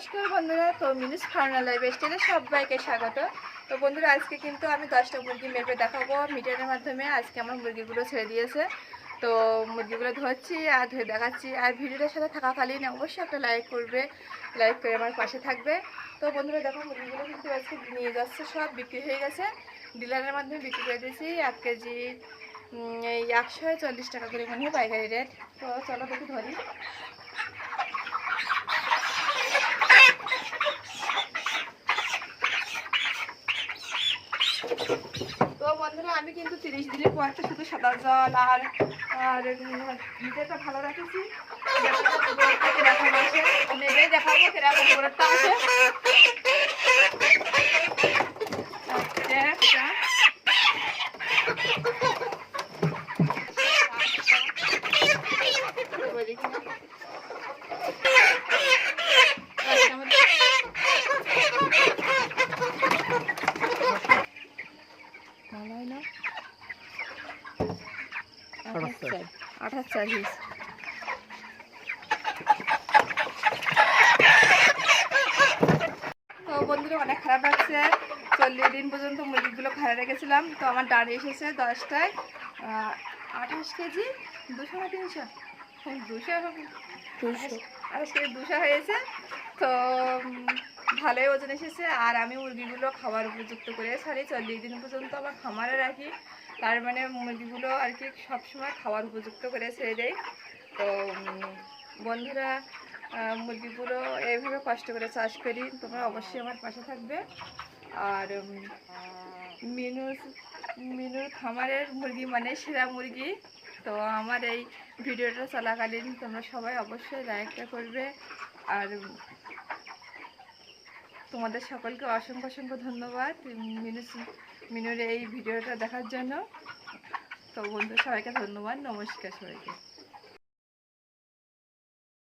নমস্কার বন্ধুরা, তো মিনুস ফার্নাল লাইফস্টাইলে সবাইকে স্বাগত। তো বন্ধুরা, আজকে কিন্তু আমি 10টা মুরগি মেপে দেখাবো মিটারের মাধ্যমে। আজকে আমার মুরগিগুলো ছেড়ে দিয়েছে, তো মুরগিগুলো ধরছি আর ধরে দেখাচ্ছি। আর ভিডিওটার সাথে থাকাকালীন অবশ্যই একটা লাইক করবে, লাইক করে আমার পাশে থাকবে। তো বন্ধুরা দেখো, মুরগিগুলো কিন্তু আজকে নিয়ে যাচ্ছে, সব বিক্রি হয়ে গেছে। ডিলারের মাধ্যমে বিক্রি করে দিয়েছি। 1 কেজি এই 140 টাকা করে মনে হয় পাইকারি রেট। তো চলো দেখি ধরি। তো বন্ধুরা, আমি কিন্তু 30 দিনের পর শুধু সাদা জল আর আর ভিতরটা ভালো রাখেছি। দেখাবো কিরকম গোবরটা আছে। তো বন্ধুরা, অনেক খারাপ লাগছে। 40 দিন পর্যন্ত মুরগিগুলো খারাপ রেখেছিলাম। তো আমার দাঁড়িয়ে এসেছে 10টায় 28 কেজি 200 না 300 200 28 কেজি 200 হয়েছে। তো ভালোই ওজন এসেছে। আর আমি মুরগিগুলো খাবার উপযুক্ত করে ছাড়ি, 40 দিন পর্যন্ত আমার খামারে রাখি। তার মানে মুরগিগুলো আর কি সবসময় খাবার উপযুক্ত করে ছেড়ে দেয়। তো বন্ধুরা, মুরগিগুলো এইভাবে কষ্ট করে চাষ করি, তোমরা অবশ্যই আমার পাশে থাকবে। আর মিনুর খামারের মুরগি মানে সেরা মুরগি। তো আমার এই ভিডিওটা চলাকালীন তোমরা সবাই অবশ্যই লাইকটা করবে। আর তোমাদের সকলকে অসংখ্য অসংখ্য ধন্যবাদ মিনুর এই ভিডিওটা দেখার জন্য। তো বন্ধু, সবাইকে ধন্যবাদ, নমস্কার সবাইকে।